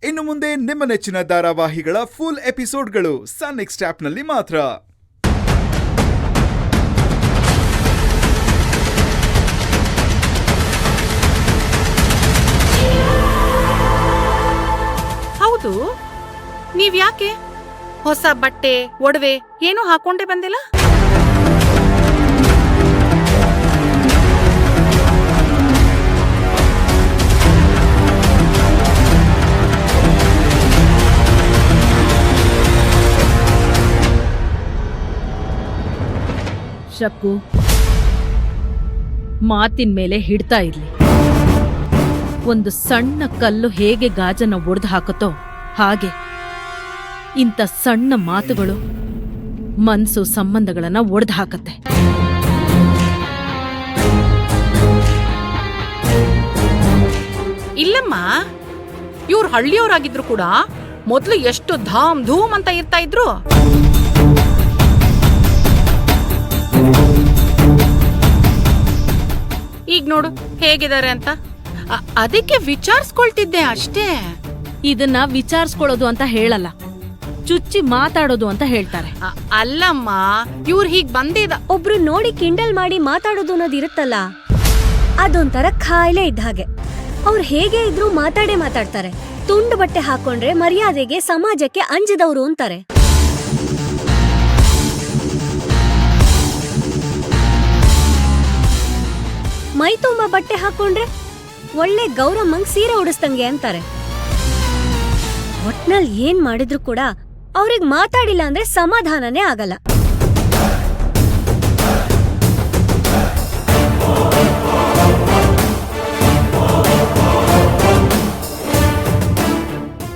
ಇನ್ನು ಮುಂದೆ ನಿಮ್ಮ ನೆಚ್ಚಿನ ಧಾರಾವಾಹಿಗಳ ಫುಲ್ ಎಪಿಸೋಡ್ಗಳು ಸನ್ ನೆಕ್ಸ್ಟ್ ಆಪ್ನಲ್ಲಿ ಮಾತ್ರ. ಹೌದು, ನೀವ್ಯಾಕೆ ಹೊಸ ಬಟ್ಟೆ ಒಡವೆ ಏನೂ ಹಾಕೊಂಡೇ ಬಂದಿಲ್ಲ? ಶಕ್ಕು, ಮಾತಿನ ಮೇಲೆ ಹಿಡ್ತಾ ಇರ್ಲಿ. ಒಂದು ಸಣ್ಣ ಕಲ್ಲು ಹೇಗೆ ಗಾಜನ್ನ ಒಡೆದು ಹಾಕುತ್ತೋ ಹಾಗೆ ಇಂಥ ಸಣ್ಣ ಮಾತುಗಳು ಮನ್ಸು ಸಂಬಂಧಗಳನ್ನ ಒಡೆದು ಹಾಕತ್ತೆ. ಇಲ್ಲಮ್ಮ, ಇವ್ರು ಹಳ್ಳಿಯವರಾಗಿದ್ರು ಕೂಡ ಮೊದ್ಲು ಎಷ್ಟು ಧಾಮ್ ಧೂಮ್ ಅಂತ ಇರ್ತಾ ಇದ್ರು. ಈಗ ನೋಡು ಹೇಗಿದ್ದಾರೆ ಅಂತ. ಅದಕ್ಕೆ ವಿಚಾರಿಸ್ಕೊಳ್ತಿದ್ದೆ ಅಷ್ಟೇ. ಇದನ್ನ ವಿಚಾರಿಸ್ಕೊಳ್ಳೋದು ಅಂತ ಹೇಳಲ್ಲ, ಚುಚ್ಚಿ ಮಾತಾಡೋದು ಅಂತ ಹೇಳ್ತಾರೆ. ಅಲ್ಲಮ್ಮ, ಇವ್ರು ಹೀಗ್ ಬಂದಿದ ಒಬ್ರು ನೋಡಿ ಕಿಂಡಲ್ ಮಾಡಿ ಮಾತಾಡೋದು ಅನ್ನೋದು ಇರುತ್ತಲ್ಲ, ಅದೊಂಥರ ಖಾಯಿಲೆ ಇದ್ದ ಹಾಗೆ. ಅವ್ರು ಹೇಗೆ ಇದ್ರು ಮಾತಾಡ್ತಾರೆ. ತುಂಡು ಬಟ್ಟೆ ಹಾಕೊಂಡ್ರೆ ಮರ್ಯಾದೆಗೆ ಸಮಾಜಕ್ಕೆ ಅಂಜದವ್ರು ಅಂತಾರೆ. ಮೈ ತುಂಬಾ ಬಟ್ಟೆ ಹಾಕೊಂಡ್ರೆ ಒಳ್ಳೆ ಗೌರಮ್ಮಂಗ್ ಸೀರೆ ಉಡಿಸ್ದಂಗೆ ಅಂತಾರೆ. ಒಟ್ನಲ್ಲಿ ಏನ್ ಮಾಡಿದ್ರು ಕೂಡ ಅವ್ರಿಗ್ ಮಾತಾಡಿಲ್ಲ ಅಂದ್ರೆ ಸಮಾಧಾನನೇ ಆಗಲ್ಲ.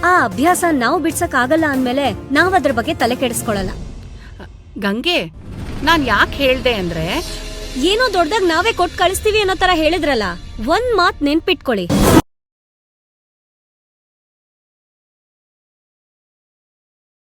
ಆ ಅಭ್ಯಾಸ ನಾವು ಬಿಡ್ಸಕ್ ಆಗಲ್ಲ ಅಂದ್ಮೇಲೆ ನಾವ್ ಅದ್ರ ಬಗ್ಗೆ ತಲೆ ಕೆಡಿಸ್ಕೊಳಲ್ಲ. ಗಂಗೆ, ನಾನ್ ಯಾಕೆ ಹೇಳ್ದೆ ಅಂದ್ರೆ, ಏನೋ ದೊಡ್ಡದಾಗ ನಾವೇ ಕೊಟ್ಟು ಕಳಿಸ್ತೀವಿ ಅನ್ನೋ ತರ ಹೇಳಿದ್ರಲ್ಲ, ಒಂದ್ ಮಾತ್ ನೆನ್ಪಿಟ್ಕೊಳ್ಳಿ.